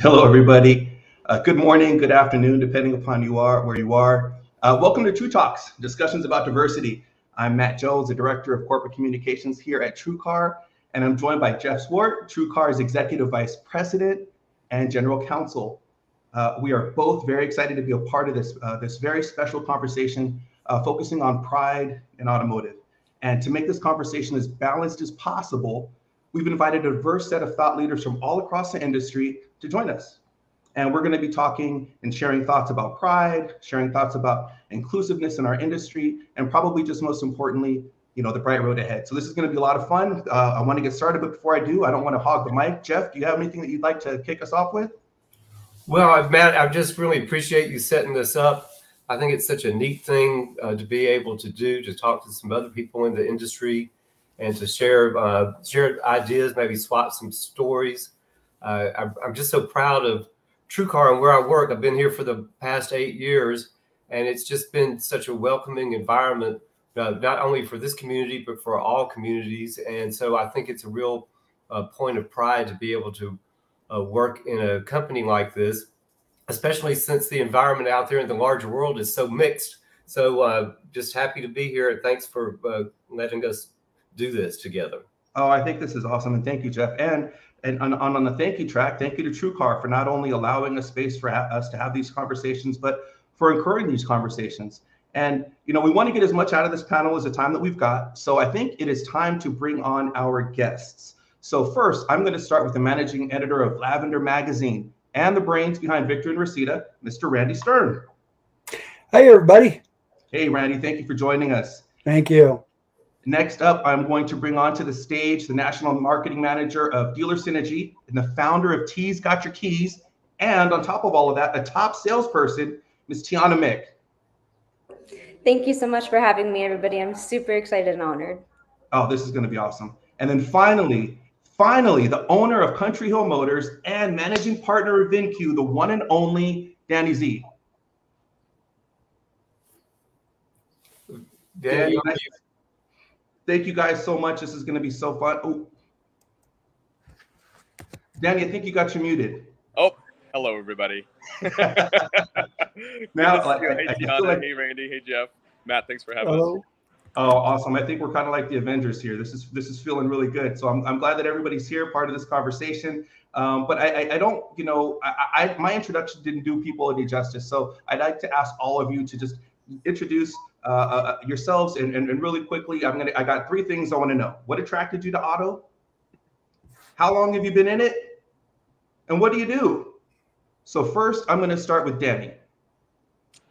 Hello, everybody. Good morning, good afternoon, depending upon where you are. Welcome to True Talks, discussions about diversity. I'm Matt Jones, the Director of Corporate Communications here at TrueCar, and I'm joined by Jeff Swart, TrueCar's Executive Vice President and General Counsel. We are both very excited to be a part of this very special conversation focusing on pride in automotive. And to make this conversation as balanced as possible, we've invited a diverse set of thought leaders from all across the industry to join us. And we're going to be talking and sharing thoughts about pride, sharing thoughts about inclusiveness in our industry, and probably just most importantly, the bright road ahead. So this is going to be a lot of fun. I want to get started, but before I do, I don't want to hog the mic. Jeff, do you have anything that you'd like to kick us off with? Well, Matt, I just really appreciate you setting this up. I think it's such a neat thing to be able to do, to talk to some other people in the industry and to share ideas, maybe swap some stories. I'm just so proud of TrueCar and where I work. I've been here for the past 8 years, and it's just been such a welcoming environment, not only for this community, but for all communities. And so I think it's a real point of pride to be able to work in a company like this, especially since the environment out there in the larger world is so mixed. So just happy to be here. And thanks for letting us do this together. Oh, I think this is awesome. And thank you, Jeff. And on the thank you track, thank you to TrueCar for not only allowing a space for us to have these conversations, but for encouraging these conversations. And, we want to get as much out of this panel as the time that we've got. So I think it is time to bring on our guests. So first, I'm going to start with the managing editor of Lavender Magazine and the brains behind Victory and Reseda, Mr. Randy Stern. Hey, everybody. Hey, Randy, thank you for joining us. Thank you. Next up, I'm going to bring onto the stage the National Marketing Manager of Dealer Synergy and the founder of T's Got Your Keys. And on top of all of that, a top salesperson, Ms. Tiana Mick. Thank you so much for having me, everybody. I'm super excited and honored. Oh, this is going to be awesome. And then finally, the owner of Country Hill Motors and managing partner of VinQ, the one and only Danny Z. Danny, thank you guys so much. This is going to be so fun. Oh, Danny, I think you got you muted. Oh, hello, everybody. Now, hey, Tiana, hey, Randy, hey, Jeff. Matt, thanks for having us. Oh, awesome. I think we're kind of like the Avengers here. This is feeling really good. So I'm glad that everybody's here, part of this conversation. But I don't, my introduction didn't do people any justice. So I'd like to ask all of you to just introduce yourselves and really quickly. I got 3 things I want to know. What attracted you to auto? How long have you been in it? And what do you do? So first, I'm going to start with Danny.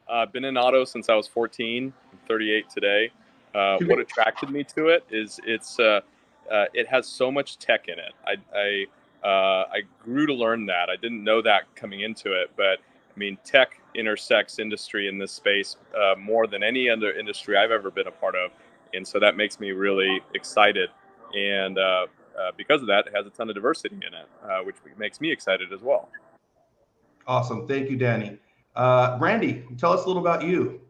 I've been in auto since I was 14. I'm 38 today. What attracted me to it is it has so much tech in it. I grew to learn that. I didn't know that coming into it, but I mean, tech intersects industry in this space more than any other industry I've ever been a part of. And so that makes me really excited. And because of that, it has a ton of diversity in it, which makes me excited as well. Awesome. Thank you, Danny. Randy, tell us a little about you.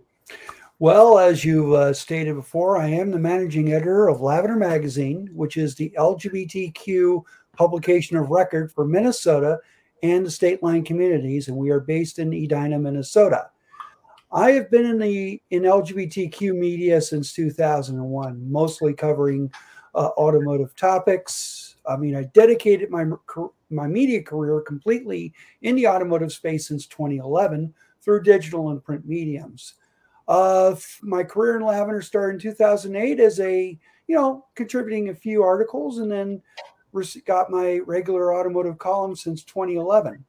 Well, as you stated before, I am the managing editor of Lavender Magazine, which is the LGBTQ publication of record for Minnesota and the state line communities, and we are based in Edina, Minnesota. I have been in LGBTQ media since 2001, mostly covering automotive topics. I mean, I dedicated my media career completely in the automotive space since 2011 through digital and print mediums. My career in Lavender started in 2008 as contributing a few articles, and then got my regular automotive column since 2011.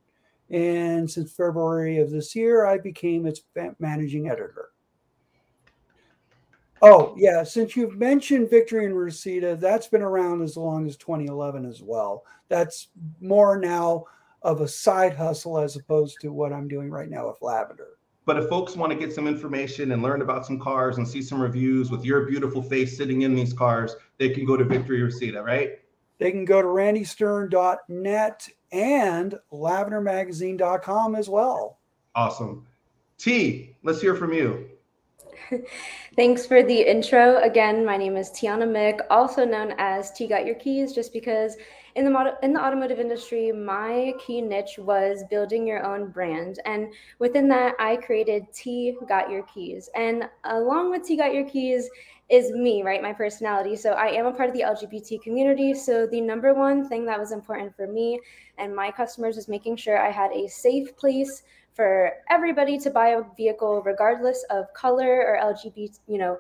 And since February of this year, I became its managing editor. Oh, yeah, since you've mentioned Victory and Reseda, that's been around as long as 2011 as well. That's more now of a side hustle as opposed to what I'm doing right now with Lavender. But if folks want to get some information and learn about some cars and see some reviews with your beautiful face sitting in these cars, they can go to Victory or Reseda, right? They can go to randystern.net and lavendermagazine.com as well. Awesome. T, let's hear from you. Thanks for the intro. Again, my name is Tiana Mick, also known as T Got Your Keys, just because in the automotive industry, my key niche was building your own brand. And within that, I created T Got Your Keys. And along with T Got Your Keys is me, right? My personality. So I am a part of the LGBT community. So the number one thing that was important for me and my customers was making sure I had a safe place for everybody to buy a vehicle, regardless of color or LGBT,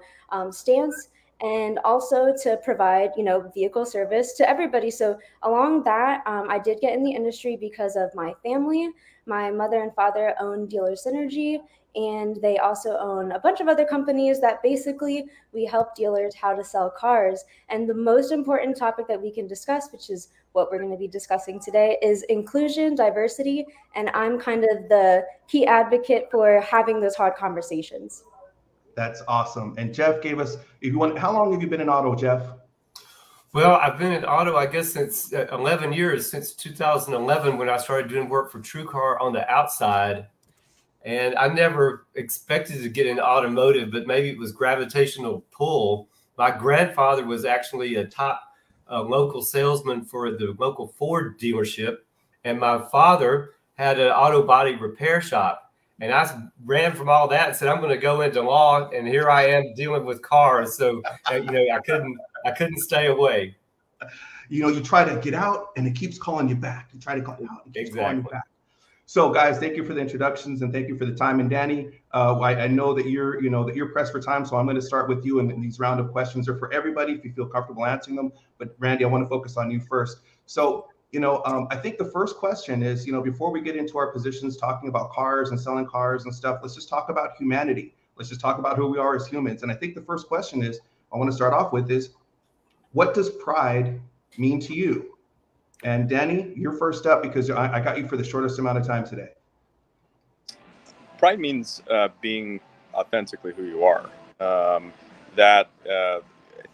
stance, and also to provide, vehicle service to everybody. So along that, I did get in the industry because of my family. My mother and father own Dealer Synergy, and they also own a bunch of other companies that basically we help dealers how to sell cars. And the most important topic that we can discuss, which is what we're going to be discussing today, is inclusion, diversity, and I'm kind of the key advocate for having those hard conversations. That's awesome. And Jeff gave us, if you want, how long have you been in auto, Jeff? Well, I've been in auto, I guess, since 11 years, since 2011, when I started doing work for TrueCar on the outside. And I never expected to get into automotive, but maybe it was gravitational pull. My grandfather was actually a top local salesman for the local Ford dealership. And my father had an auto body repair shop. And I ran from all that and said, I'm going to go into law. And here I am dealing with cars. So, I couldn't stay away. You try to get out and it keeps calling you back. You try to call out, it keeps calling you back. So guys, thank you for the introductions and thank you for the time. And Danny, I know that you're pressed for time, so I'm going to start with you. And these round of questions are for everybody if you feel comfortable answering them. But Randy, I want to focus on you first. So, I think the first question is, before we get into our positions talking about cars and selling cars and stuff, let's just talk about humanity. Let's just talk about who we are as humans. And I think the first question I want to start off with is, what does pride mean to you? And Danny, you're first up because I got you for the shortest amount of time today. Pride means being authentically who you are. I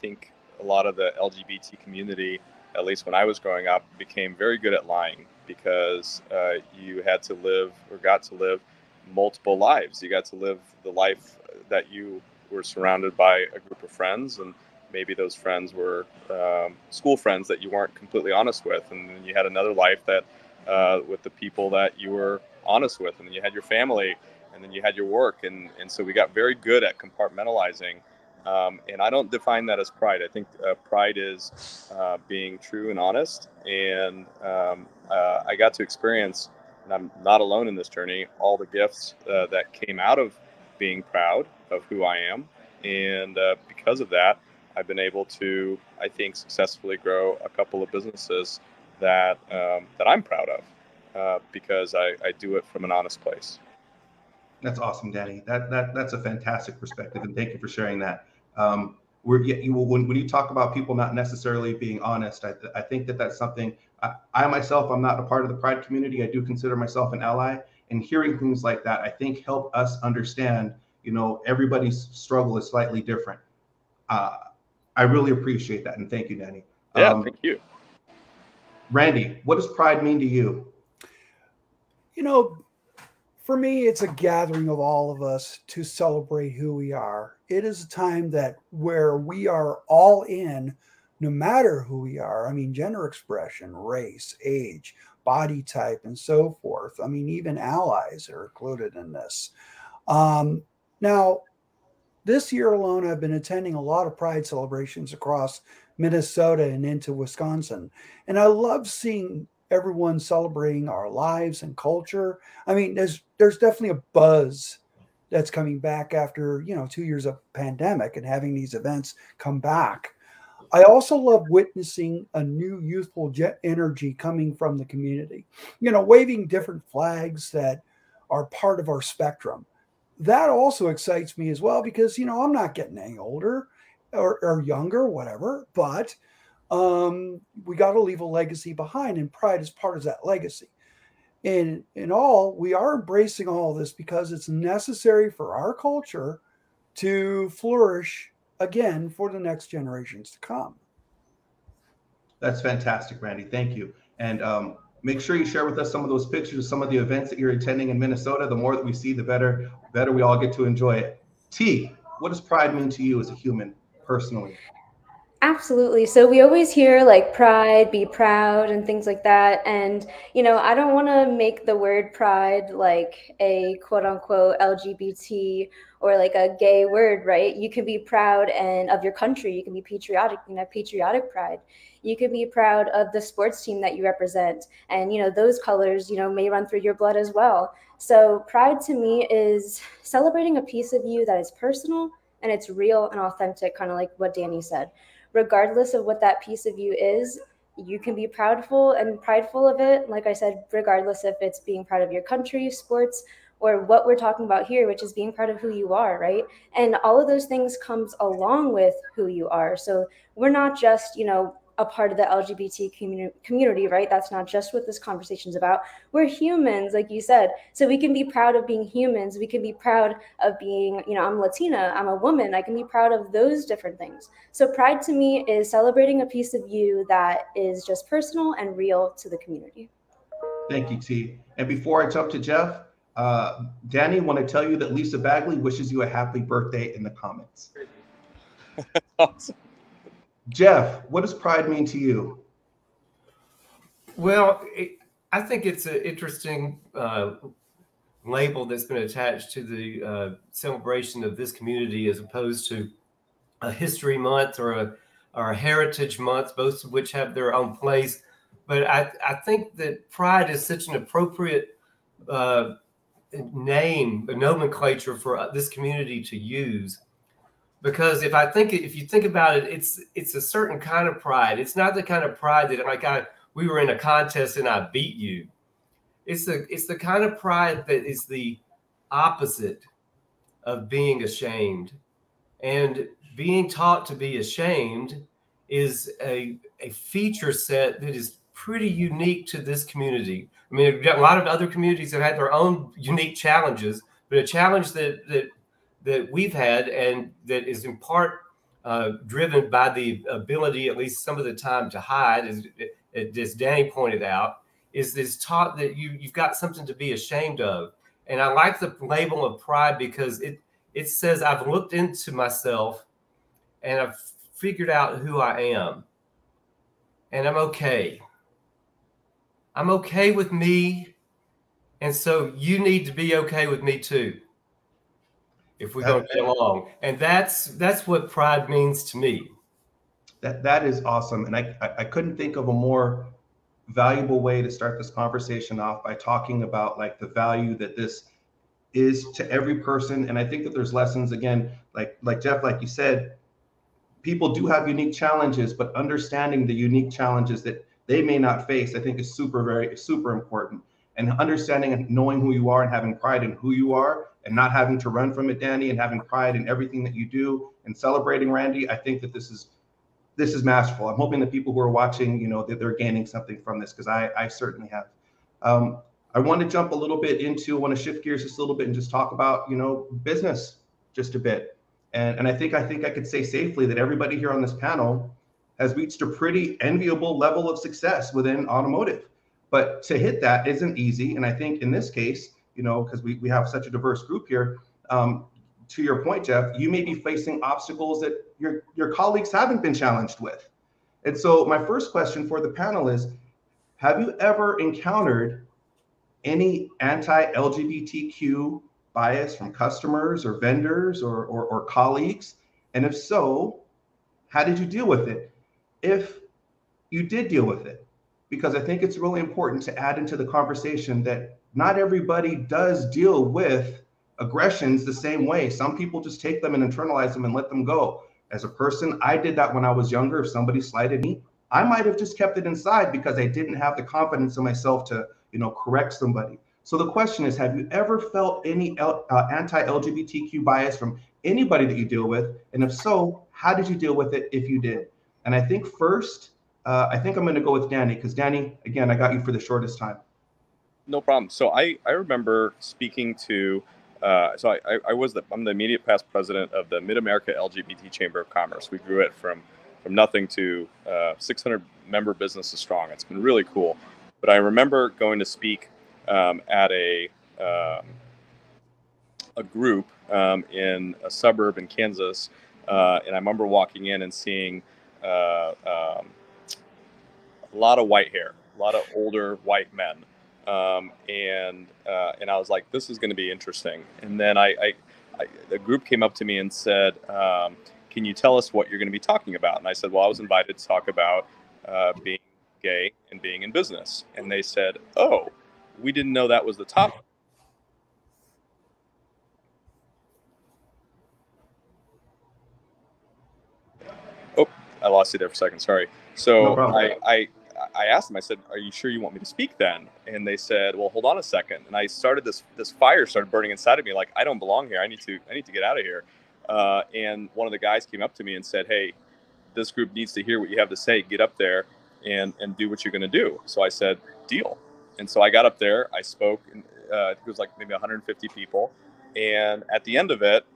think a lot of the LGBT community, at least when I was growing up, became very good at lying because you had to live or got to live multiple lives. You got to live the life that you were surrounded by a group of friends, and maybe those friends were school friends that you weren't completely honest with. And then you had another life that with the people that you were honest with. And then you had your family, and then you had your work. And so we got very good at compartmentalizing. And I don't define that as pride. I think pride is being true and honest. And I got to experience, and I'm not alone in this journey, all the gifts that came out of being proud of who I am. And because of that, I've been able to, I think, successfully grow a couple of businesses that I'm proud of because I do it from an honest place. That's awesome, Danny. That's a fantastic perspective, and thank you for sharing that. When you talk about people not necessarily being honest, I think that's something. I myself, I'm not a part of the Pride community. I do consider myself an ally, and hearing things like that, I think, help us understand. Everybody's struggle is slightly different. I really appreciate that, and thank you, Danny. Yeah, thank you. Randy, what does pride mean to you? For me, it's a gathering of all of us to celebrate who we are. It is a time where we are all in, no matter who we are. I mean, gender expression, race, age, body type, and so forth. I mean, even allies are included in this. Now, this year alone, I've been attending a lot of pride celebrations across Minnesota and into Wisconsin. And I love seeing everyone celebrating our lives and culture. I mean, there's definitely a buzz that's coming back after, 2 years of pandemic and having these events come back. I also love witnessing a new youthful energy coming from the community, waving different flags that are part of our spectrum. That also excites me as well because, I'm not getting any older or younger, whatever, but we got to leave a legacy behind, and pride is part of that legacy. And in all, we are embracing all of this because it's necessary for our culture to flourish again for the next generations to come. That's fantastic, Randy. Thank you. And make sure you share with us some of those pictures of some of the events that you're attending in Minnesota. The more that we see, the better we all get to enjoy it. T, what does pride mean to you as a human personally? Absolutely. So we always hear like pride, be proud, and things like that. And, I don't want to make the word pride like a quote unquote LGBT or like a gay word, right? You can be proud and of your country. You can be patriotic, patriotic pride. You can be proud of the sports team that you represent. And, those colors, may run through your blood as well. So pride to me is celebrating a piece of you that is personal and it's real and authentic, kind of like what Danny said. Regardless of what that piece of you is, you can be proudful and prideful of it. Like I said, regardless if it's being proud of your country, sports, or what we're talking about here, which is being proud of who you are, right? And all of those things comes along with who you are. So we're not just, a part of the LGBT community, right? That's not just what this conversation is about. We're humans, like you said. So we can be proud of being humans. We can be proud of being, I'm Latina, I'm a woman. I can be proud of those different things. So pride to me is celebrating a piece of you that is just personal and real to the community. Thank you, T. And before I jump to Jeff, Danny, want to tell you that Lisa Bagley wishes you a happy birthday in the comments. Awesome. Jeff, what does pride mean to you? Well, I think it's an interesting label that's been attached to the celebration of this community as opposed to a history month or a heritage month, both of which have their own place. But I think that pride is such an appropriate name, a nomenclature for this community to use. Because if you think about it, it's a certain kind of pride. It's not the kind of pride that we were in a contest and I beat you. It's the kind of pride that is the opposite of being ashamed. And being taught to be ashamed is a feature set that is pretty unique to this community. I mean, we've got a lot of other communities that have had their own unique challenges, but a challenge that we've had and that is in part driven by the ability, at least some of the time, to hide, as Danny pointed out, is this taught that you've got something to be ashamed of. And I like the label of pride because it says I've looked into myself and I've figured out who I am. And I'm okay. I'm okay with me. And so you need to be okay with me too, if we're going to get along. And that's what pride means to me. That is awesome. And I couldn't think of a more valuable way to start this conversation off by talking about like the value that this is to every person. And I think that there's lessons, again, like Jeff, like you said, people do have unique challenges, but understanding the unique challenges that they may not face, I think is super important. And understanding and knowing who you are and having pride in who you are and not having to run from it, Danny, and having pride in everything that you do and celebrating Randy, I think that this is masterful. I'm hoping that people who are watching, that they're gaining something from this, because I certainly have. I want to jump a little bit into, I want to shift gears just a little bit and just talk about, business just a bit. And I think I could say safely that everybody here on this panel has reached a pretty enviable level of success within automotive. But to hit that isn't easy. And I think in this case, because we have such a diverse group here, to your point, Jeff, you may be facing obstacles that your colleagues haven't been challenged with. And so my first question for the panel is, have you ever encountered any anti-LGBTQ bias from customers or vendors or colleagues? And if so, how did you deal with it? If you did deal with it, because I think it's really important to add into the conversation that not everybody does deal with aggressions the same way. Some people just take them and internalize them and let them go. As a person, I did that when I was younger. If somebody slighted me, I might have just kept it inside because I didn't have the confidence in myself to, correct somebody. So the question is, have you ever felt any anti-LGBTQ bias from anybody that you deal with? And if so, how did you deal with it if you did? And I think first, I think I'm going to go with Danny, because Danny, again, I got you for the shortest time. No problem. So I remember speaking to, I'm the immediate past president of the Mid-America LGBT Chamber of Commerce. We grew it from nothing to 600 member businesses strong. It's been really cool. But I remember going to speak at a group in a suburb in Kansas, and I remember walking in and seeing a lot of white hair, a lot of older white men. And I was like, this is going to be interesting. And then the group came up to me and said, can you tell us what you're going to be talking about? And I said, well, I was invited to talk about being gay and being in business. And they said, oh, we didn't know that was the topic. Oh, I lost you there for a second. Sorry. So No I asked them, I said, are you sure you want me to speak then? And they said, well, hold on a second. And I started this fire started burning inside of me. Like, I don't belong here. I need to get out of here. And one of the guys came up to me and said, hey, this group needs to hear what you have to say. Get up there and do what you're going to do. So I said, deal. And so I got up there, I spoke, and I think it was like maybe 150 people. And at the end of it,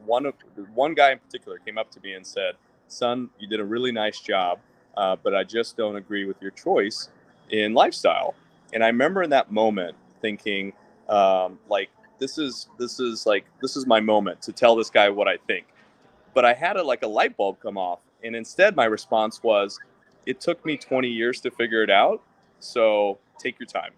one guy in particular came up to me and said, son, you did a really nice job. But I just don't agree with your choice in lifestyle. And I remember in that moment thinking, like, this is my moment to tell this guy what I think. But I had a light bulb come off. And instead, my response was, it took me 20 years to figure it out. So take your time.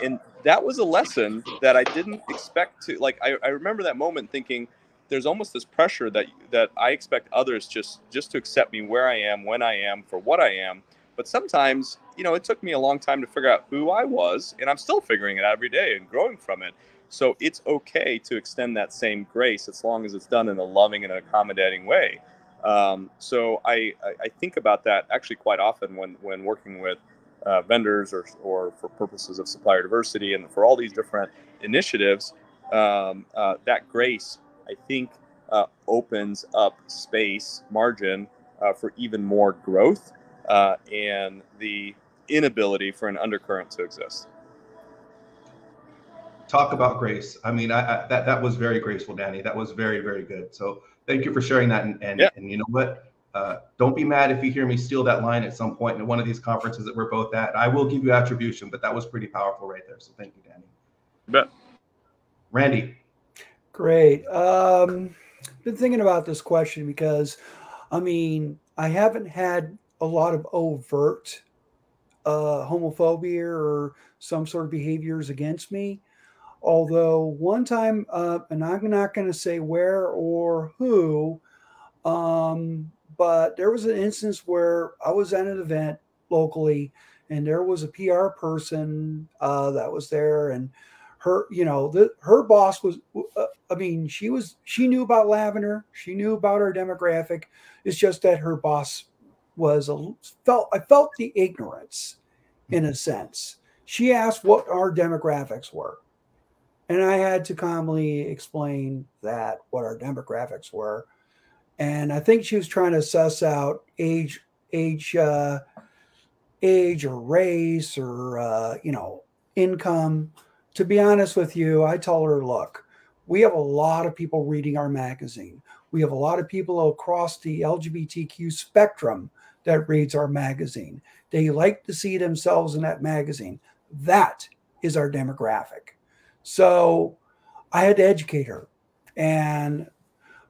And that was a lesson that I didn't expect to, I remember that moment thinking, there's almost this pressure that I expect others just to accept me where I am, when I am, for what I am. But sometimes, it took me a long time to figure out who I was, and I'm still figuring it out every day and growing from it. So it's okay to extend that same grace as long as it's done in a loving and accommodating way. So I think about that actually quite often when working with vendors or for purposes of supplier diversity and for all these different initiatives. That grace, I think, opens up space, margin for even more growth and the inability for an undercurrent to exist. Talk about grace. I mean, that was very graceful, Danny. That was very, very good. So thank you for sharing that. And you know what? Don't be mad if you hear me steal that line at some point in one of these conferences that we're both at. I will give you attribution, but that was pretty powerful right there. So thank you, Danny. You bet. Randy. Great. Been thinking about this question because, I mean, I haven't had a lot of overt homophobia or some sort of behaviors against me. Although one time, and I'm not going to say where or who, but there was an instance where I was at an event locally and there was a PR person that was there, and her, her boss was, she knew about Lavender. She knew about our demographic. It's just that her boss I felt the ignorance in a sense. She asked what our demographics were. And I had to calmly explain what our demographics were. And I think she was trying to suss out age or race or, income. To be honest with you, I told her, look, we have a lot of people reading our magazine. We have a lot of people across the LGBTQ spectrum that reads our magazine. They like to see themselves in that magazine. That is our demographic. So I had to educate her.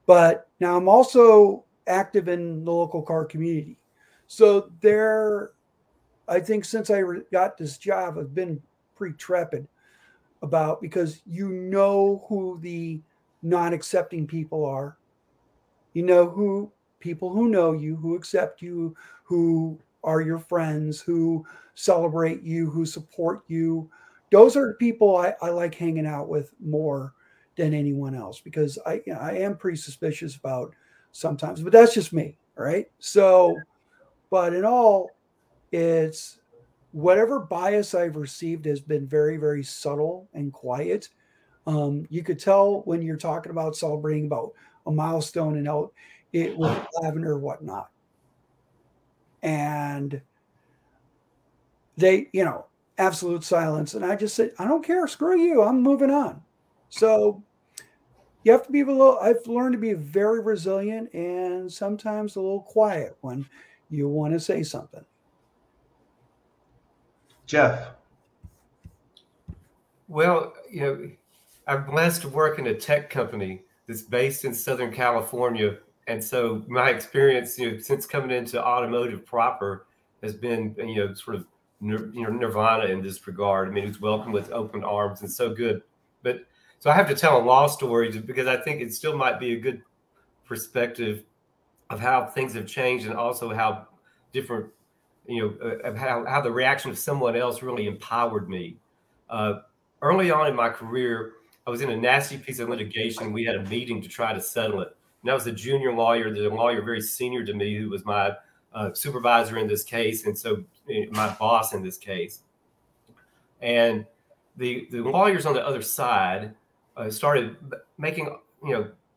But now I'm also active in the local car community. So I think since I got this job, I've been pretty trepid because who the non-accepting people are. Who people who know you, who accept you, who are your friends, who celebrate you, who support you. Those are the people I like hanging out with more than anyone else, because I am pretty suspicious about sometimes, but that's just me. Right. So, but in all, it's whatever bias I've received has been very, very subtle and quiet. You could tell when you're talking about celebrating about a milestone and it with Lavender or whatnot. And they, absolute silence. And I just said, I don't care. Screw you. I'm moving on. So you have to be I've learned to be very resilient and sometimes a little quiet when you want to say something. Jeff. Well, I'm blessed to work in a tech company that's based in Southern California, And so my experience, since coming into automotive proper has been, sort of, nirvana in this regard. I mean, it's welcomed with open arms and so good. But so I have to tell a law story because I think it still might be a good perspective of how things have changed and also how different, of how the reaction of someone else really empowered me. Early on in my career, I was in a nasty piece of litigation. We had a meeting to try to settle it. And I was a junior lawyer, the lawyer very senior to me, who was my supervisor in this case, and so my boss in this case. And the lawyers on the other side started making,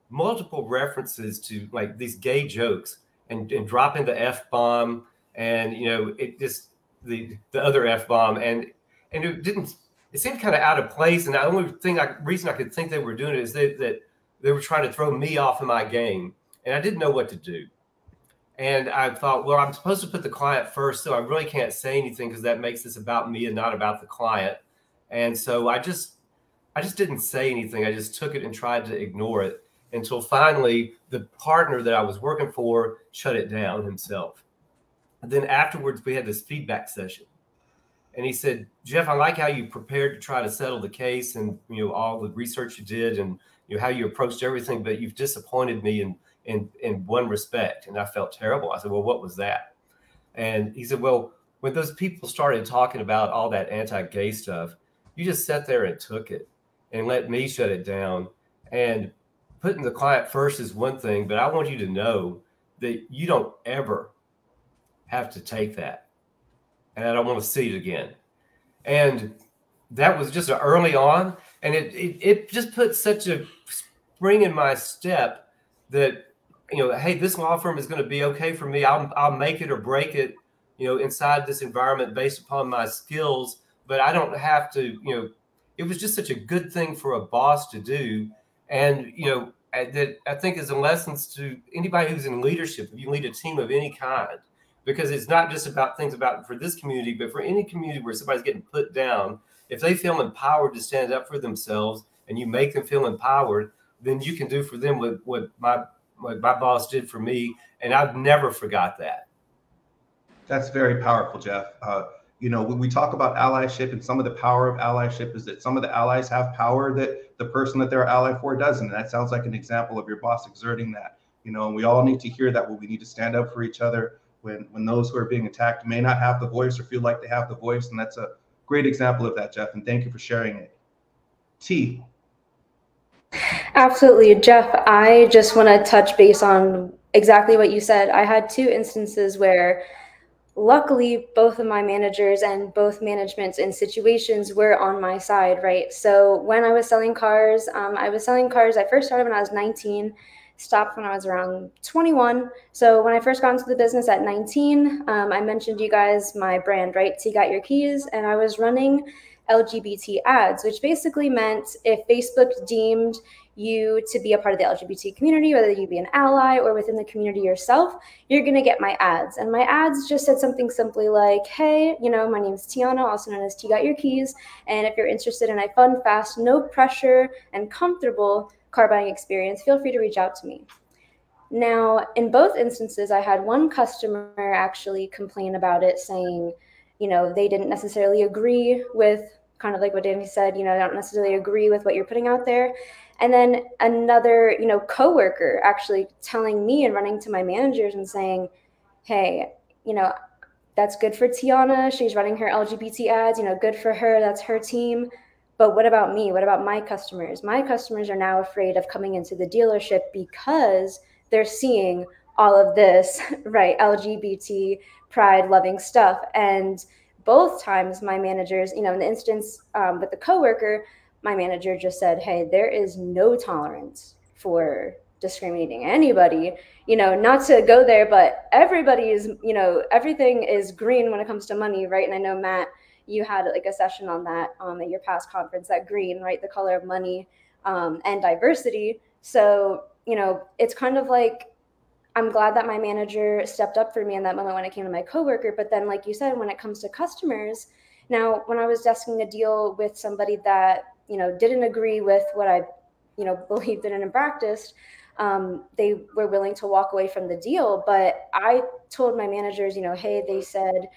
multiple references to like these gay jokes and dropping the F-bomb and, it just the other F-bomb. And it seemed kind of out of place. And the only reason I could think they were doing it is that they were trying to throw me off of my game. And I didn't know what to do. And I thought, well, I'm supposed to put the client first, so I really can't say anything because that makes this about me and not about the client. And so I just didn't say anything. I just took it and tried to ignore it until finally the partner that I was working for shut it down himself. And then afterwards, we had this feedback session. And he said, Jeff, I like how you prepared to try to settle the case and, all the research you did and how you approached everything, but you've disappointed me in one respect. And I felt terrible. I said, well, what was that? And he said, well, when those people started talking about all that anti-gay stuff, you just sat there and took it and let me shut it down. And putting the client first is one thing, but I want you to know that you don't ever have to take that. And I don't want to see it again. And that was just early on. And it just put such a spring in my step that, hey, this law firm is going to be okay for me. I'll make it or break it, inside this environment based upon my skills. But I don't have to, it was just such a good thing for a boss to do. And, that I think is a lesson to anybody who's in leadership. If you lead a team of any kind, because it's not just about things about for this community, but for any community where somebody's getting put down, if they feel empowered to stand up for themselves and you make them feel empowered, then you can do for them what my boss did for me. And I've never forgot that. That's very powerful, Jeff. When we talk about allyship, and some of the power of allyship is that some of the allies have power that the person that they're ally for doesn't. And that sounds like an example of your boss exerting that, and we all need to hear that we need to stand up for each other when those who are being attacked may not have the voice or feel like they have the voice. And that's a great example of that, Jeff. And thank you for sharing it. T. Absolutely, Jeff. I just want to touch base on exactly what you said. I had two instances where luckily both of my managers and both managements in situations were on my side, right? So when I was selling cars, I first started when I was 19, stopped when I was around 21. So when I first got into the business at 19, I mentioned you guys my brand, right? T Got Your Keys. And I was running LGBT ads, which basically meant if Facebook deemed you to be a part of the LGBT community, whether you be an ally or within the community yourself, you're going to get my ads. And my ads just said something simply like, hey, my name's Tiana, also known as T Got Your Keys. And if you're interested in a fun, fast, no pressure, and comfortable car buying experience, feel free to reach out to me. Now, in both instances, I had one customer actually complain about it, saying, they didn't necessarily agree with kind of like what Danny said, I don't necessarily agree with what you're putting out there. And then another, coworker actually telling me and running to my managers and saying, hey, that's good for Tiana. She's running her LGBT ads, good for her. That's her team. But what about me? What about my customers? My customers are now afraid of coming into the dealership because they're seeing all of this, right, LGBT pride loving stuff. And both times my managers, in the instance with the coworker, my manager just said, hey, there is no tolerance for discriminating anybody, not to go there, but everybody is, everything is green when it comes to money, right? And I know, Matt, you had like a session on that at your past conference, that green, right? The color of money and diversity. So, it's kind of like, I'm glad that my manager stepped up for me in that moment when it came to my coworker. But then, like you said, when it comes to customers, now, when I was desking a deal with somebody that, didn't agree with what I, believed in and practiced, they were willing to walk away from the deal. But I told my managers, hey, they said,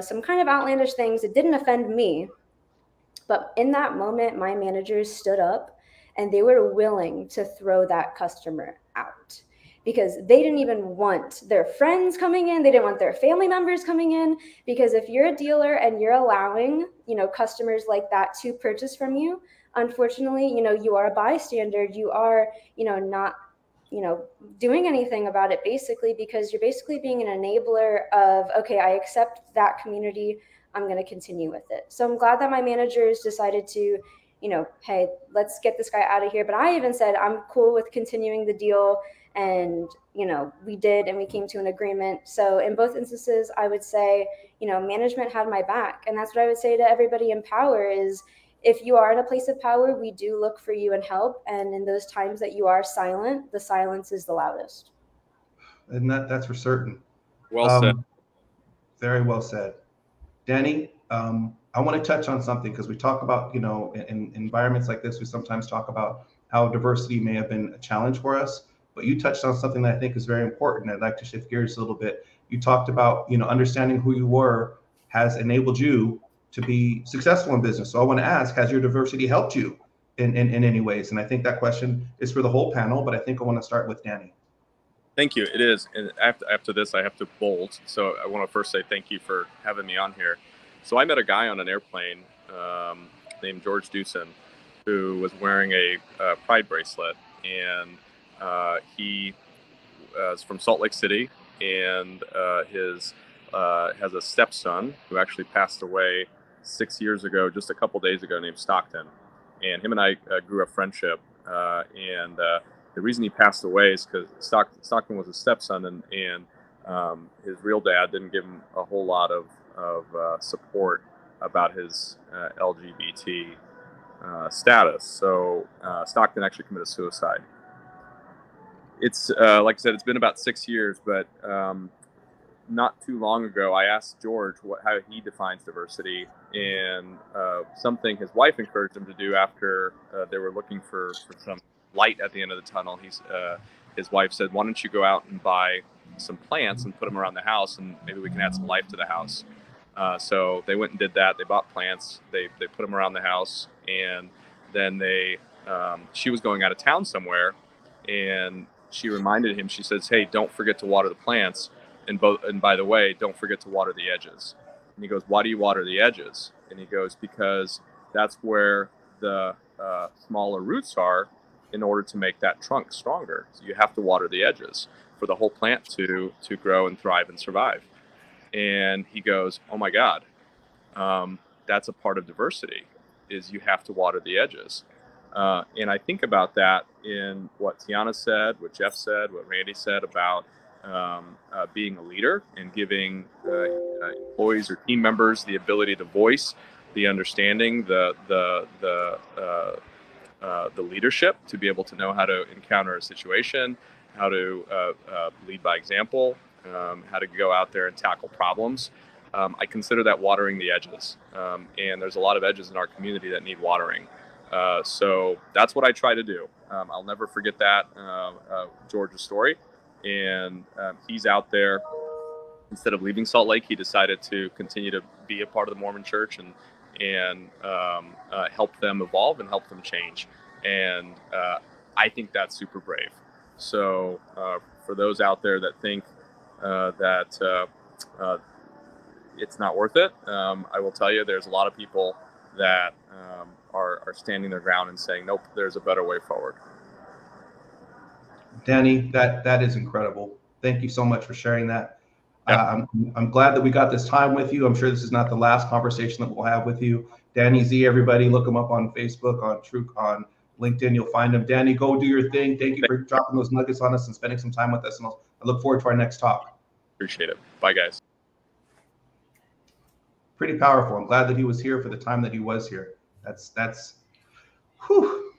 some kind of outlandish things. It didn't offend me. But in that moment, my managers stood up and they were willing to throw that customer out because they didn't even want their friends coming in. They didn't want their family members coming in, because if you're a dealer and you're allowing, customers like that to purchase from you, unfortunately, you are a bystander. You are, not, doing anything about it, basically, because you're basically being an enabler of, okay, I accept that community, I'm going to continue with it. So I'm glad that my managers decided to, hey, let's get this guy out of here. But I even said, I'm cool with continuing the deal. And, we did, and we came to an agreement. So in both instances, I would say, management had my back. And that's what I would say to everybody in power is, if you are in a place of power, we do look for you and help. And in those times that you are silent, the silence is the loudest. And that's for certain. Well said. Very well said. Danny, I want to touch on something, because we talk about, in environments like this, we sometimes talk about how diversity may have been a challenge for us, but you touched on something that I think is very important. I'd like to shift gears a little bit. You talked about, understanding who you were has enabled you to be successful in business. So I want to ask, has your diversity helped you in any ways? And I think that question is for the whole panel, but I think I want to start with Danny. Thank you. It is. And after this, I have to bolt. So I want to first say thank you for having me on here. So I met a guy on an airplane named George Dewson, who was wearing a pride bracelet. And he is from Salt Lake City, and his has a stepson who actually passed away 6 years ago, just a couple days ago, named Stockton. And him and I grew a friendship. And the reason he passed away is because Stockton was a stepson, and his real dad didn't give him a whole lot of support about his LGBT status. So Stockton actually committed suicide. It's like I said, it's been about 6 years, but not too long ago, I asked George how he defines diversity, and something his wife encouraged him to do after they were looking for some light at the end of the tunnel. His wife said, "Why don't you go out and buy some plants and put them around the house, and maybe we can add some life to the house." So they went and did that. They bought plants. They put them around the house, and then she was going out of town somewhere, and she reminded him. She says, "Hey, don't forget to water the plants. And by the way, don't forget to water the edges." And he goes, "Why do you water the edges?" And he goes, "Because that's where the smaller roots are in order to make that trunk stronger. So you have to water the edges for the whole plant to grow and thrive and survive." And he goes, "Oh my God, that's a part of diversity, is you have to water the edges." And I think about that in what Tiana said, what Jeff said, what Randy said about being a leader and giving employees or team members the ability to voice, the understanding, the leadership to be able to know how to encounter a situation, how to lead by example, how to go out there and tackle problems. I consider that watering the edges. And there's a lot of edges in our community that need watering. So that's what I try to do. I'll never forget that, George's story. And he's out there. Instead of leaving Salt Lake, he decided to continue to be a part of the Mormon Church and help them evolve and help them change. And I think that's super brave. So for those out there that think that it's not worth it, I will tell you there's a lot of people that are standing their ground and saying, nope, there's a better way forward. Danny, that is incredible. Thank you so much for sharing that. Yeah. I'm glad that we got this time with you. I'm sure this is not the last conversation that we'll have with you. Danny Z, everybody, look him up on Facebook, on LinkedIn. You'll find him. Danny, go do your thing. Thank you for dropping those nuggets on us and spending some time with us. And I look forward to our next talk. Appreciate it. Bye, guys. Pretty powerful. I'm glad that he was here for the time that he was here. That's whew.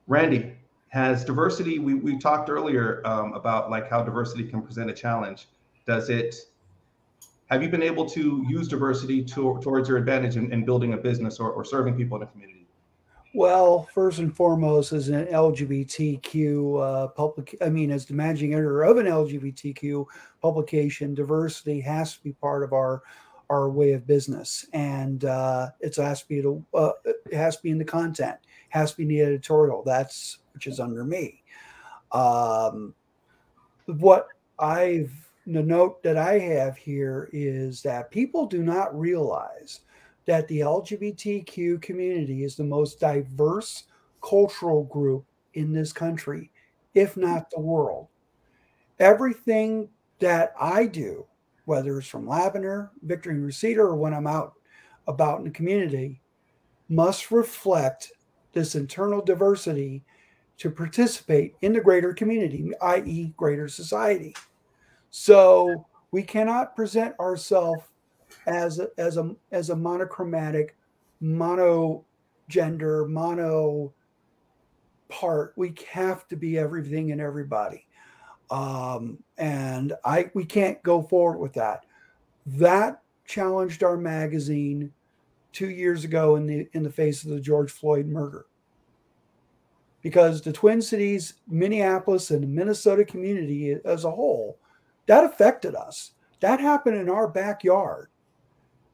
Randy, has diversity, we talked earlier about like how diversity can present a challenge. Have you been able to use diversity towards your advantage in building a business or serving people in a community? Well, first and foremost, as an LGBTQ as the managing editor of an LGBTQ publication, diversity has to be part of our way of business, and it has to be it has to be in the content, has to be in the editorial. That's which is under me. Um, what the note that I have here is that people do not realize that the LGBTQ community is the most diverse cultural group in this country, if not the world. Everything that I do, whether it's from Lavender, Victory and Reseda, or when I'm out about in the community, must reflect this internal diversity to participate in the greater community, i.e., greater society. So we cannot present ourselves as a monochromatic, mono gender, mono part. We have to be everything and everybody, and we can't go forward with that. That challenged our magazine 2 years ago in the face of the George Floyd murder, because the Twin Cities, Minneapolis, and the Minnesota community as a whole, that affected us. That happened in our backyard.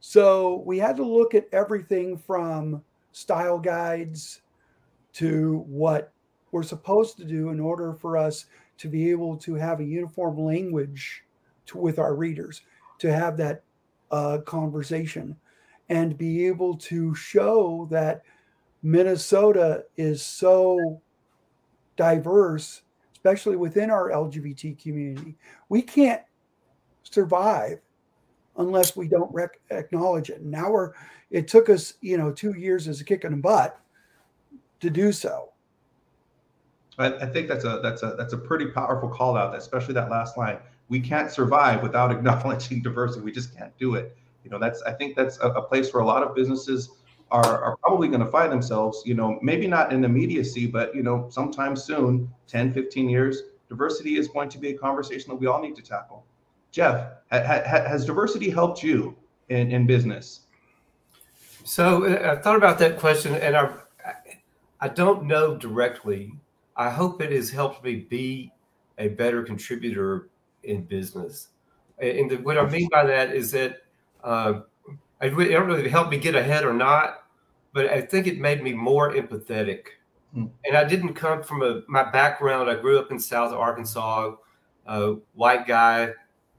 So we had to look at everything from style guides to what we're supposed to do in order for us to be able to have a uniform language with our readers, to have that conversation, and be able to show that Minnesota is so diverse, especially within our LGBT community. We can't survive unless we don't acknowledge it. Now it took us, 2 years as a kick in the butt to do so. I think that's a pretty powerful call out, especially that last line. We can't survive without acknowledging diversity. We just can't do it. I think that's a place where a lot of businesses are probably going to find themselves, maybe not in immediacy, but, sometime soon, 10, 15 years, diversity is going to be a conversation that we all need to tackle. Jeff, has diversity helped you in business? So I thought about that question, and I don't know directly. I hope it has helped me be a better contributor in business. And what I mean by that is that I don't know if it helped me get ahead or not, but I think it made me more empathetic. And I didn't come from my background. I grew up in South Arkansas, white guy.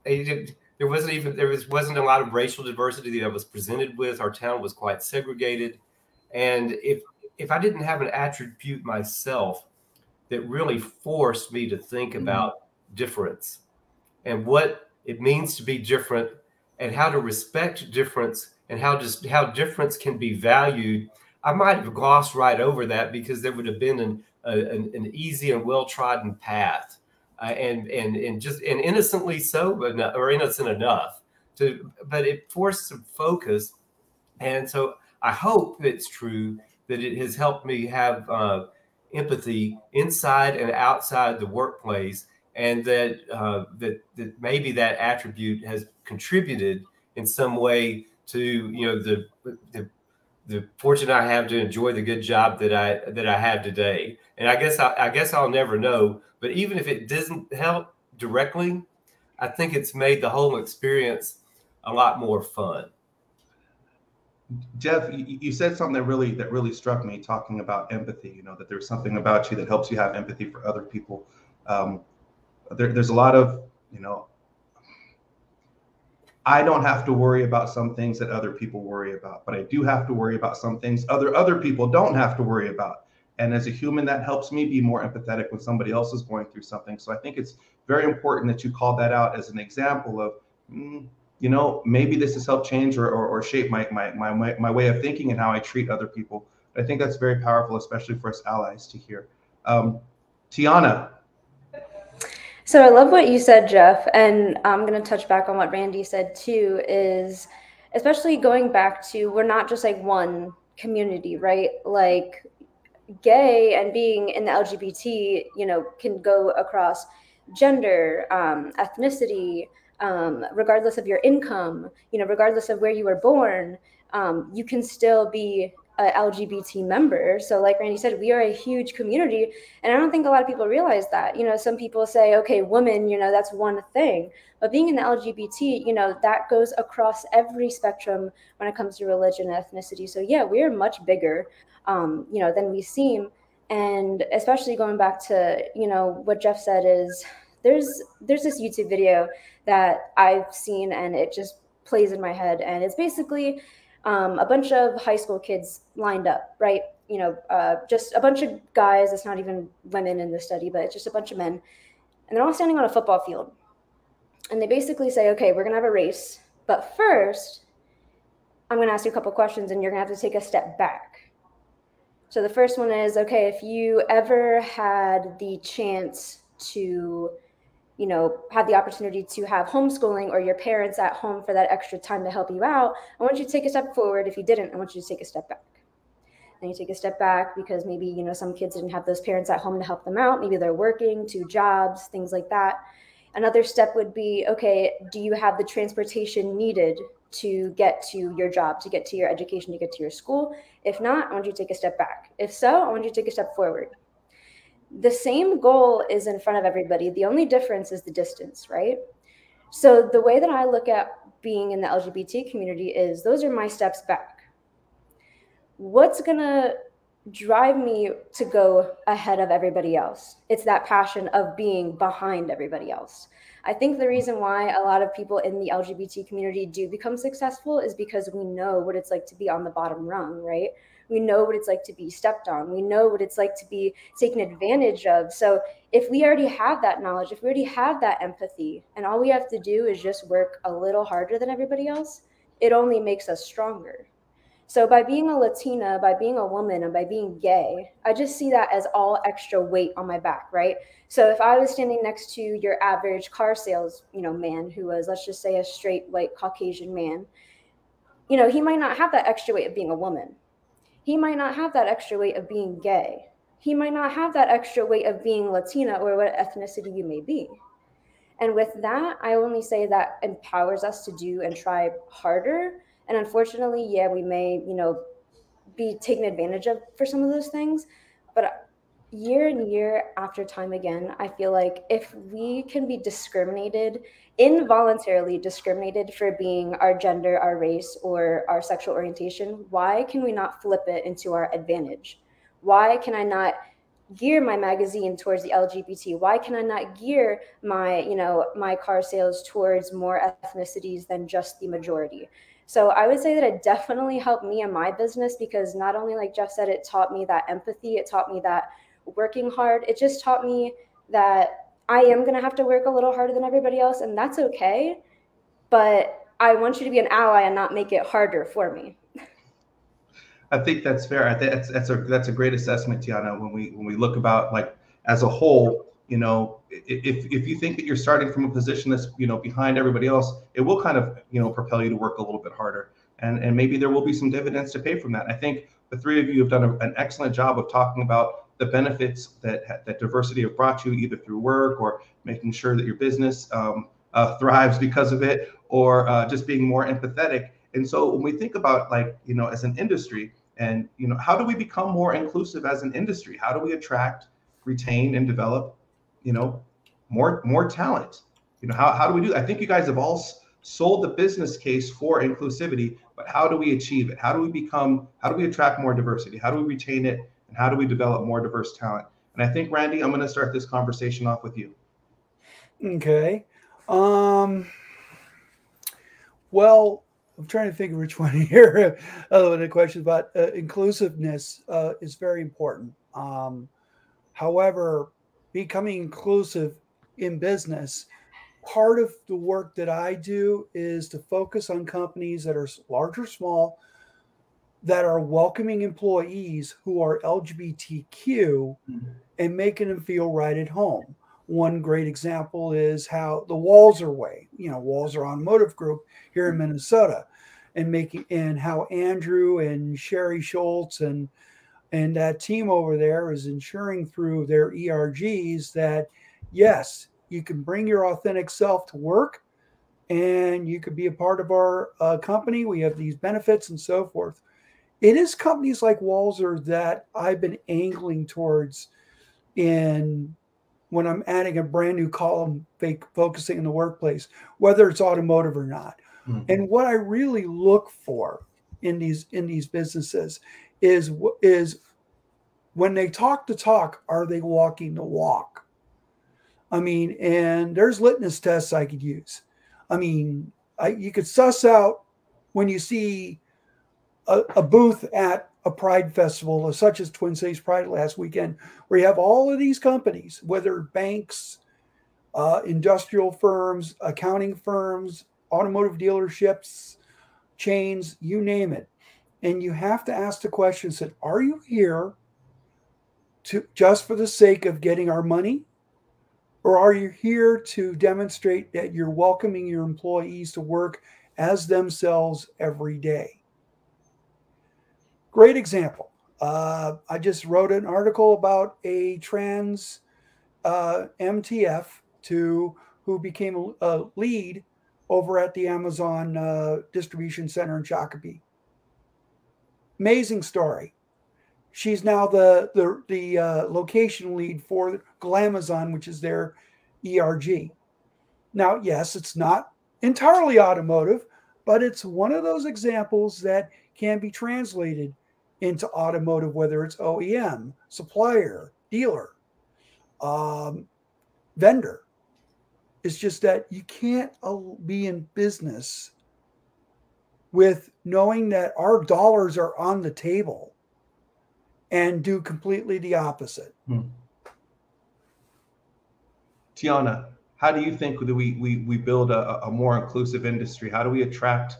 There wasn't a lot of racial diversity that I was presented with. Our town was quite segregated. And if I didn't have an attribute myself that really forced me to think about difference and what it means to be different and how to respect difference and how difference can be valued, I might have glossed right over that because there would have been an easy and well-trodden path, and innocently so, or innocent enough but it forced some focus. And so I hope it's true that it has helped me have empathy inside and outside the workplace, and that maybe that attribute has contributed in some way to the fortune I have to enjoy the good job that I have today. And I guess I'll never know. But even if it doesn't help directly, I think it's made the whole experience a lot more fun. Jeff, you said something that really struck me, talking about empathy. That there's something about you that helps you have empathy for other people. There's a lot of, I don't have to worry about some things that other people worry about, but I do have to worry about some things other people don't have to worry about. And as a human, that helps me be more empathetic when somebody else is going through something. So I think it's very important that you called that out as an example of, maybe this has helped change or shape my way of thinking and how I treat other people. I think that's very powerful, especially for us allies to hear. Tiana. So I love what you said, Jeff, and I'm going to touch back on what Randy said too, is especially going back to, we're not just like one community, right? Like gay and being in the LGBT, can go across gender, ethnicity, regardless of your income, regardless of where you were born, you can still be a LGBT member. So like Randy said, we are a huge community. And I don't think a lot of people realize that. You know, some people say, okay, women, you know, that's one thing. But being in the LGBT, you know, that goes across every spectrum when it comes to religion and ethnicity. So yeah, we are much bigger, you know, than we seem. And especially going back to, you know, what Jeff said is there's this YouTube video that I've seen and it just plays in my head. And it's basically a bunch of high school kids lined up, right? You know, just a bunch of guys. It's not even women in the study, but it's just a bunch of men. And they're all standing on a football field. And they basically say, okay, we're going to have a race. But first, I'm going to ask you a couple questions and you're going to have to take a step back. So the first one is, okay, if you ever had the chance to, you know, had the opportunity to have homeschooling or your parents at home for that extra time to help you out, I want you to take a step forward. If you didn't, I want you to take a step back. And you take a step back because maybe, you know, some kids didn't have those parents at home to help them out. Maybe they're working, 2 jobs, things like that. Another step would be, okay, do you have the transportation needed to get to your job, to get to your education, to get to your school? If not, I want you to take a step back. If so, I want you to take a step forward. The same goal is in front of everybody. The only difference is the distance, right? So the way that I look at being in the LGBT community is those are my steps back. What's going to drive me to go ahead of everybody else? It's that passion of being behind everybody else. I think the reason why a lot of people in the LGBT community do become successful is because we know what it's like to be on the bottom rung, right? We know what it's like to be stepped on. We know what it's like to be taken advantage of. So if we already have that knowledge, if we already have that empathy, and all we have to do is just work a little harder than everybody else, it only makes us stronger. So by being a Latina, by being a woman, and by being gay, I just see that as all extra weight on my back, right? So if I was standing next to your average car sales, you know, man who was, let's just say, a straight white Caucasian man, you know, he might not have that extra weight of being a woman. He might not have that extra weight of being gay. He might not have that extra weight of being Latina or what ethnicity you may be. And with that, I only say that empowers us to do and try harder. And unfortunately, yeah, we may, you know, be taken advantage of for some of those things. But year and year after time again, I feel like if we can be discriminated, involuntarily discriminated for being our gender, our race, or our sexual orientation, why can we not flip it into our advantage? Why can I not gear my magazine towards the LGBT? Why can I not gear my, you know, my car sales towards more ethnicities than just the majority? So I would say that it definitely helped me in my business because not only, like Jeff said, it taught me that empathy, it taught me that working hard, it just taught me that I am going to have to work a little harder than everybody else, and that's okay. But I want you to be an ally and not make it harder for me. I think that's fair. I think that's a great assessment, Tiana. When we look about like as a whole, you know, if you think that you're starting from a position that's, you know, behind everybody else, it will kind of, you know, propel you to work a little bit harder, and maybe there will be some dividends to pay from that. I think the 3 of you have done an excellent job of talking about the benefits that diversity have brought you, either through work or making sure that your business thrives because of it, or just being more empathetic. And so when we think about, like, you know, as an industry, and, you know, how do we become more inclusive as an industry? How do we attract, retain, and develop, you know, more talent? You know, how do we do that? I think you guys have all sold the business case for inclusivity, but how do we achieve it? How do we attract more diversity? How do we retain it? And how do we develop more diverse talent? And I think, Randy, I'm going to start this conversation off with you. Okay. Well, I'm trying to think of which one here. The question about inclusiveness is very important. However, becoming inclusive in business, part of the work that I do is to focus on companies that are large or small, that are welcoming employees who are LGBTQ and making them feel right at home. One great example is how the Walzer Way, you know, Walzer Automotive Group here in Minnesota, and how Andrew and Sherry Schultz and that team over there is ensuring through their ERGs that, yes, you can bring your authentic self to work and you could be a part of our company. We have these benefits and so forth. it is companies like Walzer that I've been angling towards when I'm adding a brand new column focusing in the workplace, whether it's automotive or not. Mm-hmm. And what I really look for in these businesses is when they talk the talk, are they walking the walk? I mean, and there's litmus tests I could use. I mean, you could suss out when you see a booth at a Pride festival, such as Twin Cities Pride last weekend, where you have all of these companies, whether banks, industrial firms, accounting firms, automotive dealerships, chains, you name it. And you have to ask the question, are you here just for the sake of getting our money? Or are you here to demonstrate that you're welcoming your employees to work as themselves every day? Great example. I just wrote an article about a trans MTF who became a lead over at the Amazon distribution center in Shakopee. Amazing story. She's now the location lead for Glamazon, which is their ERG. Now, yes, it's not entirely automotive, but it's one of those examples that can be translated into automotive, whether it's OEM, supplier, dealer, vendor. It's just that you can't be in business with knowing that our dollars are on the table and do completely the opposite. Tiana, how do you think that we build a more inclusive industry? How do we attract,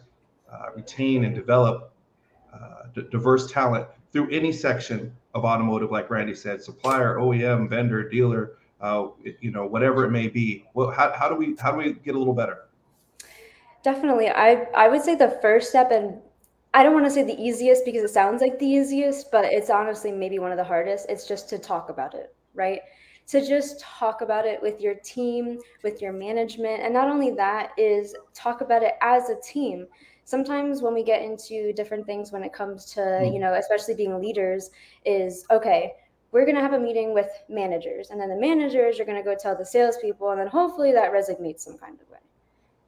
retain, and develop diverse talent through any section of automotive, like Randy said, supplier, OEM, vendor, dealer, whatever it may be? Well, how do we get a little better? Definitely. I would say the first step, and I don't want to say the easiest because it sounds like the easiest, but it's honestly maybe one of the hardest. It's just to talk about it, right? To just talk about it with your team, with your management. And not only that, is talk about it as a team. Sometimes when we get into different things when it comes to, especially being leaders, is okay, we're going to have a meeting with managers, and then the managers are going to go tell the salespeople, and then hopefully that resonates some kind of way.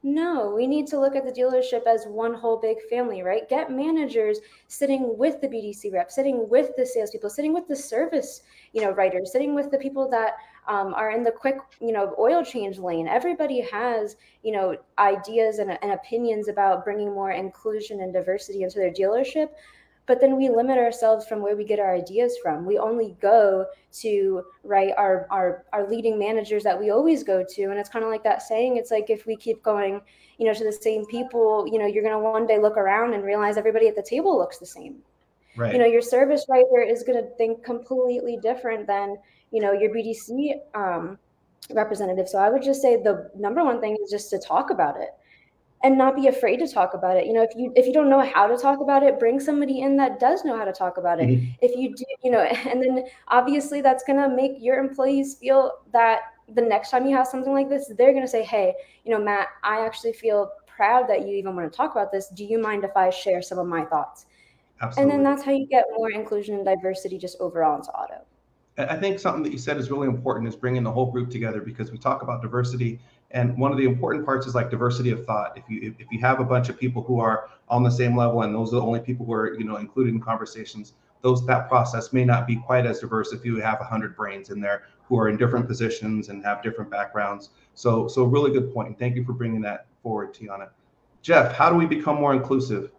No, we need to look at the dealership as one whole big family, right? Get managers sitting with the BDC rep, sitting with the salespeople, sitting with the service, writers, sitting with the people that are in the quick, oil change lane. Everybody has, ideas and opinions about bringing more inclusion and diversity into their dealership. But then we limit ourselves from where we get our ideas from. We only go to our leading managers that we always go to. And it's kind of like that saying, it's like if we keep going, to the same people, you're going to one day look around and realize everybody at the table looks the same. Right. Your service writer is going to think completely different than, your BDC representative. So I would just say the number one thing is just to talk about it. And not be afraid to talk about it. If you don't know how to talk about it, bring somebody in that does know how to talk about it. Mm-hmm. If you do, and then obviously that's going to make your employees feel that the next time you have something like this, they're going to say, hey, Matt, I actually feel proud that you even want to talk about this. Do you mind if I share some of my thoughts? Absolutely. And then that's how you get more inclusion and diversity just overall into auto. I think something that you said is really important is bringing the whole group together, because we talk about diversity, and one of the important parts is like diversity of thought. If you have a bunch of people who are on the same level, and those are the only people who are included in conversations, that process may not be quite as diverse if you have 100 brains in there who are in different positions and have different backgrounds. So really good point. Thank you for bringing that forward, Tiana. Jeff, how do we become more inclusive?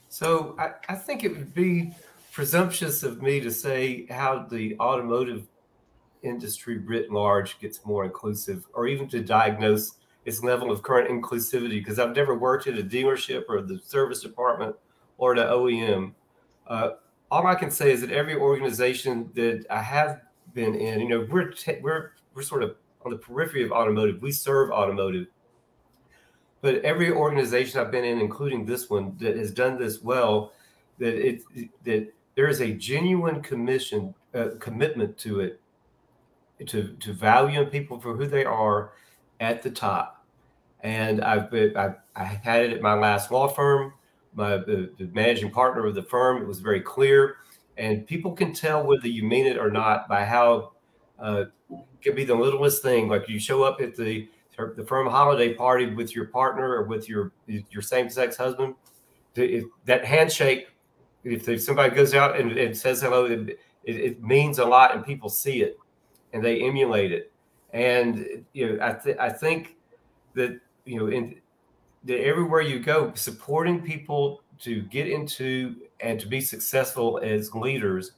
So I think it would be presumptuous of me to say how the automotive industry writ large gets more inclusive, or even to diagnose its level of current inclusivity, because I've never worked at a dealership or the service department or the OEM. All I can say is that every organization that I have been in, we're sort of on the periphery of automotive. We serve automotive. But every organization I've been in, including this one, that has done this well, that there is a genuine commitment to it, to valuing people for who they are at the top. And I had it at my last law firm, the managing partner of the firm. It was very clear, and people can tell whether you mean it or not by how it could be the littlest thing. Like you show up at the firm holiday party with your partner or with your same-sex husband. That handshake, if somebody goes out and says hello, it means a lot, and people see it and they emulate it. And I think that that everywhere you go, supporting people to get into and to be successful as leaders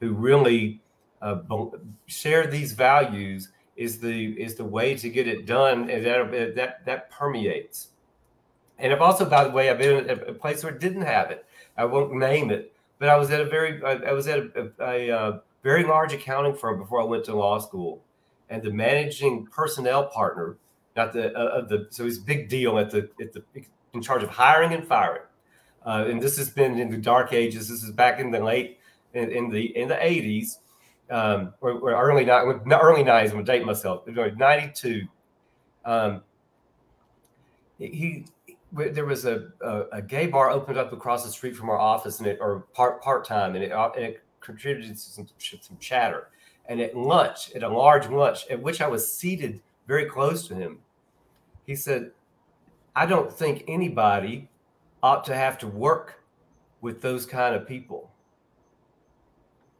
who really share these values is the way to get it done, and that permeates. And I've also, by the way, I've been at a place where it didn't have it. I won't name it, but I was at a very large accounting firm before I went to law school, and the managing personnel partner, so he's a big deal in charge of hiring and firing. And this has been in the dark ages. This is back in the in the 80s, or early 90s. I'm gonna date myself. 92. There was a gay bar opened up across the street from our office, and part time, and it contributed to some chatter. And at lunch, at a large lunch, at which I was seated very close to him, he said, "I don't think anybody ought to have to work with those kind of people."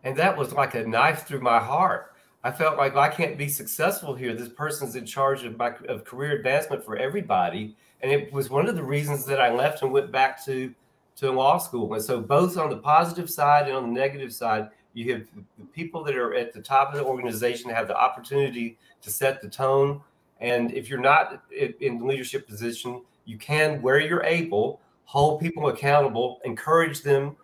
And that was like a knife through my heart. I felt like, I can't be successful here. This person's in charge of career advancement for everybody. And it was one of the reasons that I left and went back to law school. And so both on the positive side and on the negative side, you have the people that are at the top of the organization have the opportunity to set the tone. And if you're not in the leadership position, you can, where you're able, hold people accountable, encourage them,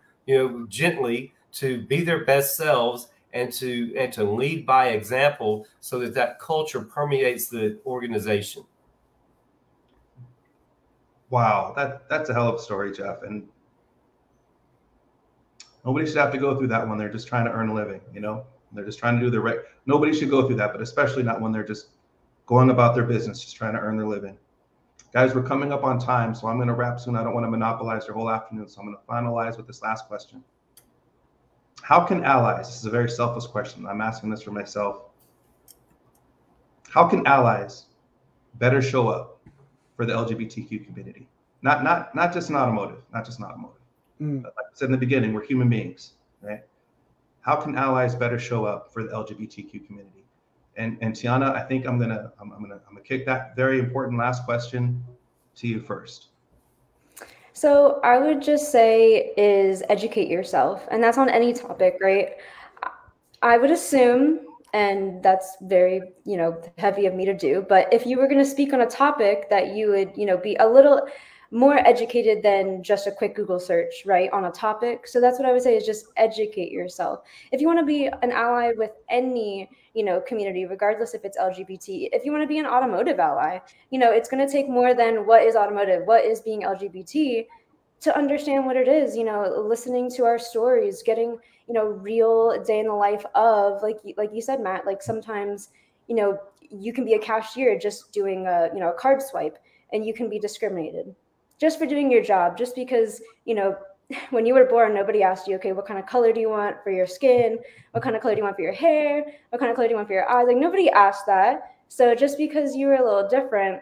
gently to be their best selves and to lead by example, so that culture permeates the organization. Wow, that's a hell of a story, Jeff. And nobody should have to go through that when they're just trying to earn a living. They're just trying to do the right. Nobody should go through that, but especially not when they're just going about their business, just trying to earn their living. Guys, we're coming up on time, so I'm going to wrap soon. I don't want to monopolize your whole afternoon, so I'm going to finalize with this last question. How can allies, this is a very selfless question, I'm asking this for myself. How can allies better show up for the LGBTQ community? Not just in automotive, But like I said in the beginning, we're human beings, right? How can allies better show up for the LGBTQ community? And Tiana, I think I'm gonna kick that very important last question to you first. So I would just say is educate yourself, and that's on any topic, right? I would assume, and that's very, heavy of me to do, but if you were going to speak on a topic, that you would, be a little more educated than just a quick Google search, right, on a topic. So that's what I would say, is just educate yourself. If you want to be an ally with any, community, regardless if it's LGBT, if you want to be an automotive ally, it's going to take more than what is automotive, what is being LGBT, to understand what it is, listening to our stories, getting, real day in the life of, like you said, Matt, like sometimes, you can be a cashier just doing a card swipe, and you can be discriminated just for doing your job, just because, when you were born, nobody asked you, okay, what kind of color do you want for your skin? What kind of color do you want for your hair? What kind of color do you want for your eyes? Like, nobody asked that. So just because you were a little different,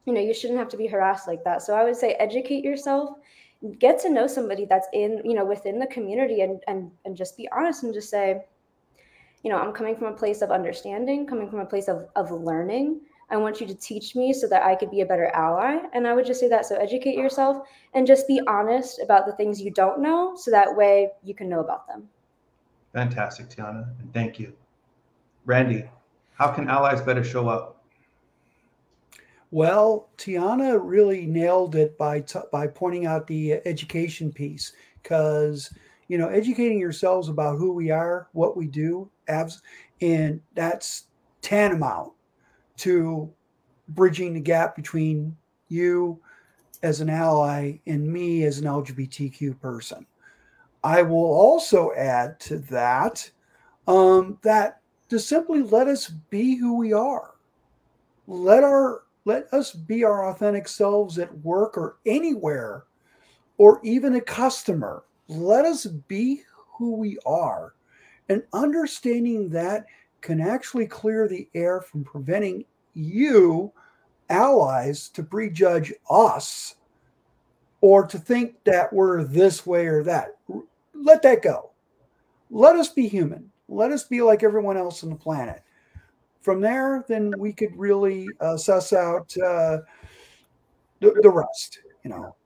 you shouldn't have to be harassed like that. So I would say educate yourself, get to know somebody that's in, within the community, and just be honest and just say, I'm coming from a place of understanding, coming from a place of learning. I want you to teach me so that I could be a better ally. And I would just say that. So educate yourself and just be honest about the things you don't know, so that way you can know about them. Fantastic, Tiana, and thank you. Randy, how can allies better show up? Well, Tiana really nailed it by pointing out the education piece, because, educating yourselves about who we are, what we do, and that's tantamount to bridging the gap between you as an ally and me as an LGBTQ person. I will also add to that, that to simply let us be who we are. Let us be our authentic selves at work or anywhere or even a customer. Let us be who we are. And understanding that can actually clear the air from preventing you, allies, to prejudge us or to think that we're this way or that. Let that go. Let us be human. Let us be like everyone else on the planet. From there, then we could really suss out the rest. You know,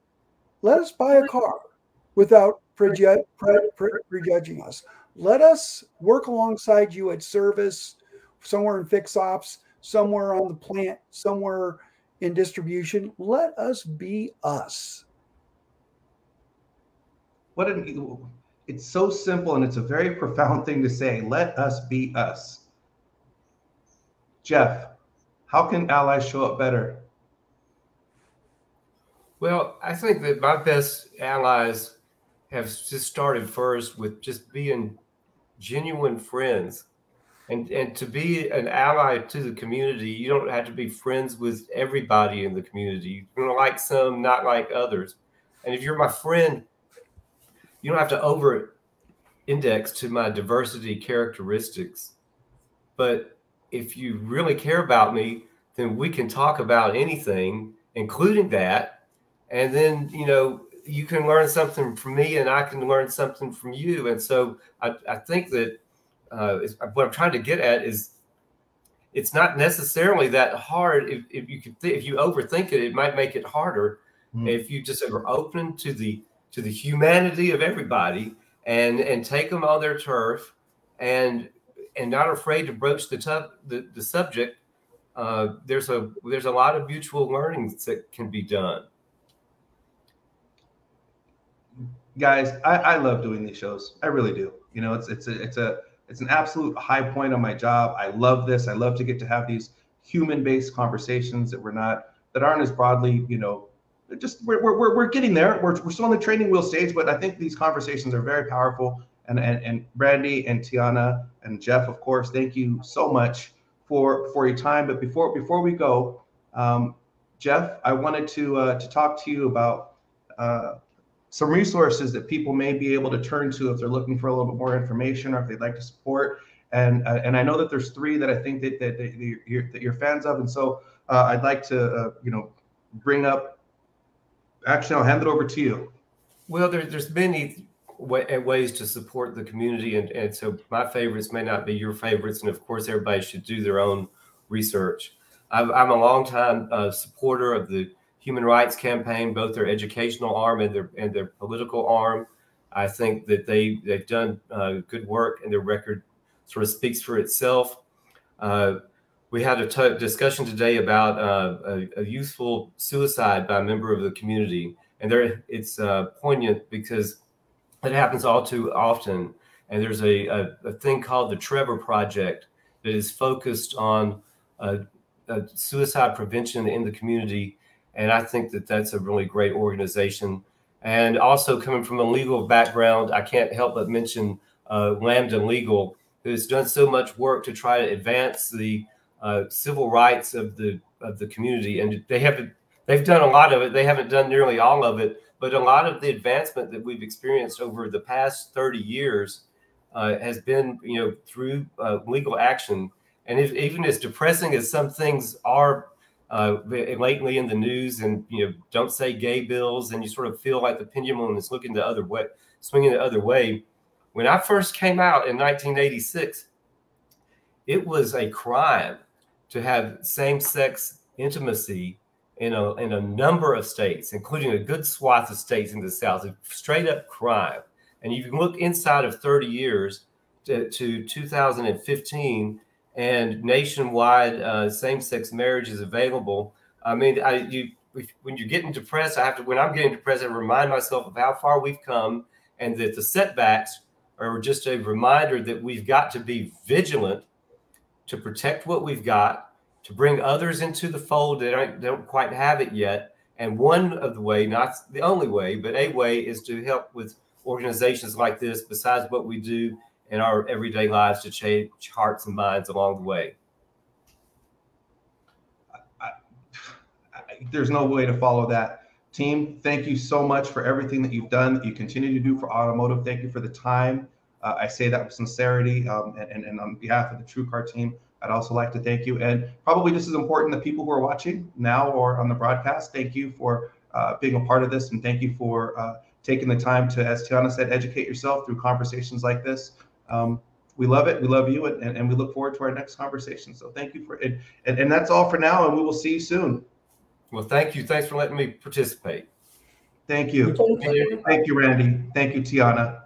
let us buy a car without prejudging us. Let us work alongside you at service, somewhere in fix ops, somewhere on the plant, somewhere in distribution. Let us be us. It's so simple, and it's a very profound thing to say. Let us be us. Jeff, how can allies show up better? Well, I think that my best allies have just started first with just being genuine friends. And to be an ally to the community, you don't have to be friends with everybody in the community. You're going to like some, not like others. And if you're my friend, you don't have to over index to my diversity characteristics. But if you really care about me, then we can talk about anything, including that. And then, you know, you can learn something from me and I can learn something from you. And so I think that what I'm trying to get at is it's not necessarily that hard. If you overthink it, it might make it harder. If you just are open to the humanity of everybody and take them on their turf and not afraid to broach the subject, there's a lot of mutual learning that can be done. Guys, I love doing these shows. I really do. You know, it's an absolute high point on my job. I love this. I love to get to have these human-based conversations that aren't as broadly, you know, just we're getting there. We're still on the training wheel stage, but I think these conversations are very powerful. And Brandy and Tiana and Jeff, of course, thank you so much for your time. But before we go, Jeff, I wanted to talk to you about some resources that people may be able to turn to if they're looking for a little bit more information or if they'd like to support. And I know that there's three that I think that you're fans of, and so I'd like to bring up. Actually, I'll hand it over to you. Well, there's many ways to support the community, and so my favorites may not be your favorites, and of course, everybody should do their own research. I'm a longtime supporter of the Human Rights Campaign, both their educational arm and their political arm. I think that they've done good work, and their record sort of speaks for itself. We had a discussion today about a youthful suicide by a member of the community, and it's poignant because it happens all too often. And there's a thing called the Trevor Project that is focused on suicide prevention in the community. And I think that that's a really great organization. And also coming from a legal background, I can't help but mention Lambda Legal, who has done so much work to try to advance the civil rights of the community. And they've done a lot of it. They haven't done nearly all of it, but a lot of the advancement that we've experienced over the past 30 years has been, through legal action. And even as depressing as some things are lately in the news, and don't say gay bills, and you sort of feel like the pendulum is swinging the other way. When I first came out in 1986, it was a crime to have same-sex intimacy in a number of states, including a good swath of states in the South. A straight-up crime. And you can look inside of 30 years to 2015. And nationwide same-sex marriage is available. I mean, when you're getting depressed, when I'm getting depressed, I remind myself of how far we've come, and that the setbacks are just a reminder that we've got to be vigilant to protect what we've got, to bring others into the fold that don't quite have it yet. And one of the way, not the only way, but a way, is to help with organizations like this, besides what we do in our everyday lives to change hearts and minds along the way. There's no way to follow that Team, thank you so much for everything that you've done, that you continue to do for automotive. Thank you for the time. I say that with sincerity, and on behalf of the TrueCar team, I'd also like to thank you. And probably just as important, the people who are watching now or on the broadcast, thank you for being a part of this, and thank you for taking the time to, as Tiana said, educate yourself through conversations like this. We love it. We love you, and we look forward to our next conversation. So thank you for it. And that's all for now, and we will see you soon. Well, thank you. Thanks for letting me participate. Thank you. Thank you. Thank you, Randy. Thank you, Tiana.